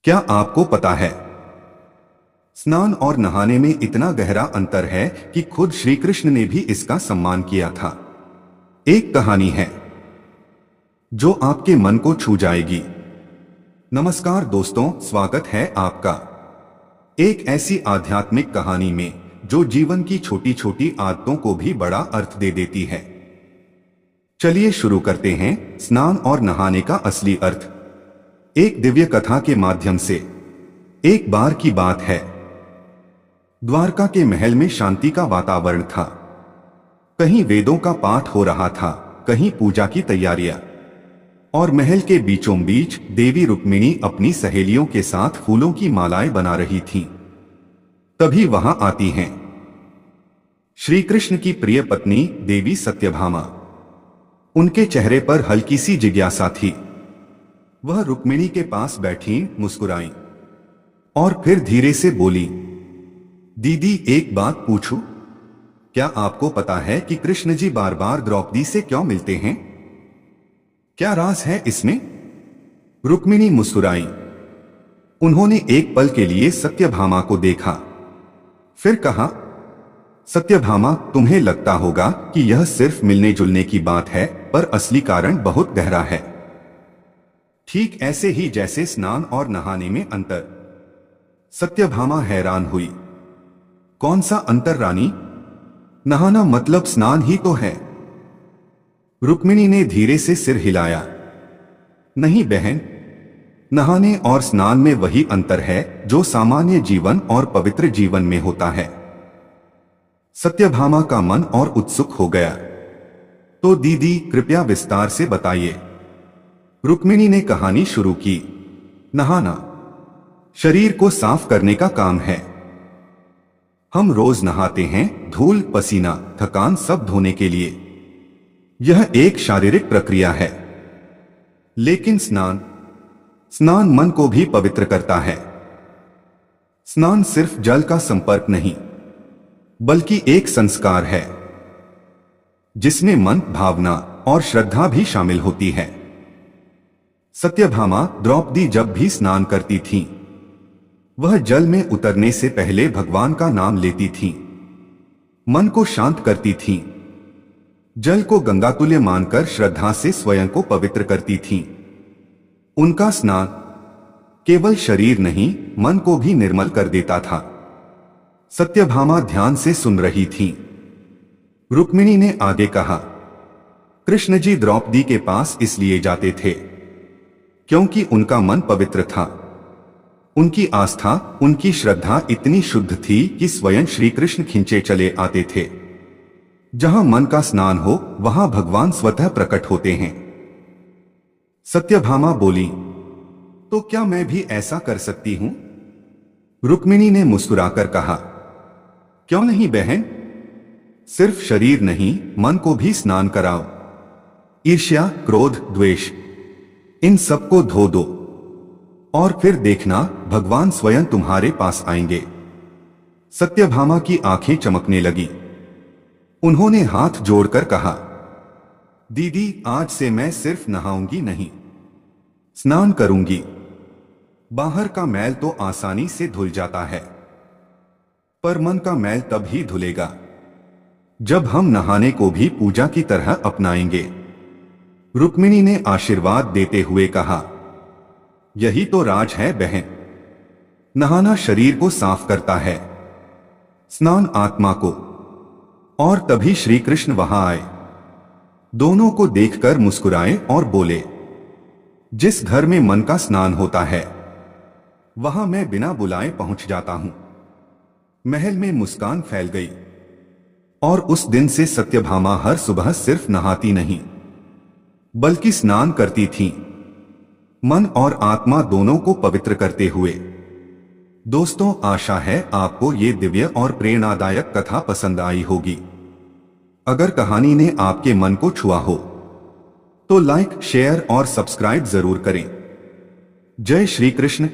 क्या आपको पता है, स्नान और नहाने में इतना गहरा अंतर है कि खुद श्री कृष्ण ने भी इसका सम्मान किया था। एक कहानी है जो आपके मन को छू जाएगी। नमस्कार दोस्तों, स्वागत है आपका एक ऐसी आध्यात्मिक कहानी में जो जीवन की छोटी छोटी आदतों को भी बड़ा अर्थ दे देती है। चलिए शुरू करते हैं स्नान और नहाने का असली अर्थ, एक दिव्य कथा के माध्यम से। एक बार की बात है, द्वारका के महल में शांति का वातावरण था। कहीं वेदों का पाठ हो रहा था, कहीं पूजा की तैयारियां, और महल के बीचों बीच देवी रुक्मिणी अपनी सहेलियों के साथ फूलों की मालाएं बना रही थीं। तभी वहां आती हैं श्री कृष्ण की प्रिय पत्नी देवी सत्यभामा। उनके चेहरे पर हल्की सी जिज्ञासा थी। वह रुक्मिणी के पास बैठी, मुस्कुराई और फिर धीरे से बोली, दीदी एक बात पूछूं? क्या आपको पता है कि कृष्ण जी बार बार द्रौपदी से क्यों मिलते हैं? क्या राज है इसमें? रुक्मिणी मुस्कुराई। उन्होंने एक पल के लिए सत्यभामा को देखा, फिर कहा, सत्यभामा, तुम्हें लगता होगा कि यह सिर्फ मिलने जुलने की बात है, पर असली कारण बहुत गहरा है। ठीक ऐसे ही जैसे स्नान और नहाने में अंतर। सत्यभामा हैरान हुई। कौन सा अंतर रानी? नहाना मतलब स्नान ही तो है। रुक्मिणी ने धीरे से सिर हिलाया। नहीं बहन, नहाने और स्नान में वही अंतर है जो सामान्य जीवन और पवित्र जीवन में होता है। सत्यभामा का मन और उत्सुक हो गया। तो दीदी कृपया विस्तार से बताइए। रुक्मिणी ने कहानी शुरू की। नहाना शरीर को साफ करने का काम है। हम रोज नहाते हैं, धूल, पसीना, थकान सब धोने के लिए। यह एक शारीरिक प्रक्रिया है। लेकिन स्नान मन को भी पवित्र करता है। स्नान सिर्फ जल का संपर्क नहीं, बल्कि एक संस्कार है जिसमें मन, भावना और श्रद्धा भी शामिल होती है। सत्यभामा द्रौपदी जब भी स्नान करती थीं, वह जल में उतरने से पहले भगवान का नाम लेती थीं, मन को शांत करती थीं, जल को गंगातुल्य मानकर श्रद्धा से स्वयं को पवित्र करती थीं। उनका स्नान केवल शरीर नहीं, मन को भी निर्मल कर देता था। सत्यभामा ध्यान से सुन रही थीं। रुक्मिणी ने आगे कहा, कृष्ण जी द्रौपदी के पास इसलिए जाते थे क्योंकि उनका मन पवित्र था। उनकी आस्था, उनकी श्रद्धा इतनी शुद्ध थी कि स्वयं श्री कृष्ण खींचे चले आते थे। जहां मन का स्नान हो, वहां भगवान स्वतः प्रकट होते हैं। सत्यभामा बोली, तो क्या मैं भी ऐसा कर सकती हूं? रुक्मिणी ने मुस्कुराकर कहा, क्यों नहीं बहन, सिर्फ शरीर नहीं, मन को भी स्नान कराओ। ईर्ष्या, क्रोध, द्वेष, इन सबको धो दो और फिर देखना भगवान स्वयं तुम्हारे पास आएंगे। सत्यभामा की आंखें चमकने लगी। उन्होंने हाथ जोड़कर कहा, दीदी आज से मैं सिर्फ नहाऊंगी नहीं, स्नान करूंगी। बाहर का मैल तो आसानी से धुल जाता है, पर मन का मैल तब ही धुलेगा जब हम नहाने को भी पूजा की तरह अपनाएंगे। रुक्मिणी ने आशीर्वाद देते हुए कहा, यही तो राज है बहन। नहाना शरीर को साफ करता है, स्नान आत्मा को। और तभी श्री कृष्ण वहां आए। दोनों को देखकर मुस्कुराए और बोले, जिस घर में मन का स्नान होता है, वहां मैं बिना बुलाए पहुंच जाता हूं। महल में मुस्कान फैल गई और उस दिन से सत्यभामा हर सुबह सिर्फ नहाती नहीं, बल्कि स्नान करती थीं, मन और आत्मा दोनों को पवित्र करते हुए। दोस्तों, आशा है आपको ये दिव्य और प्रेरणादायक कथा पसंद आई होगी। अगर कहानी ने आपके मन को छुआ हो तो लाइक, शेयर और सब्सक्राइब जरूर करें। जय श्री कृष्ण।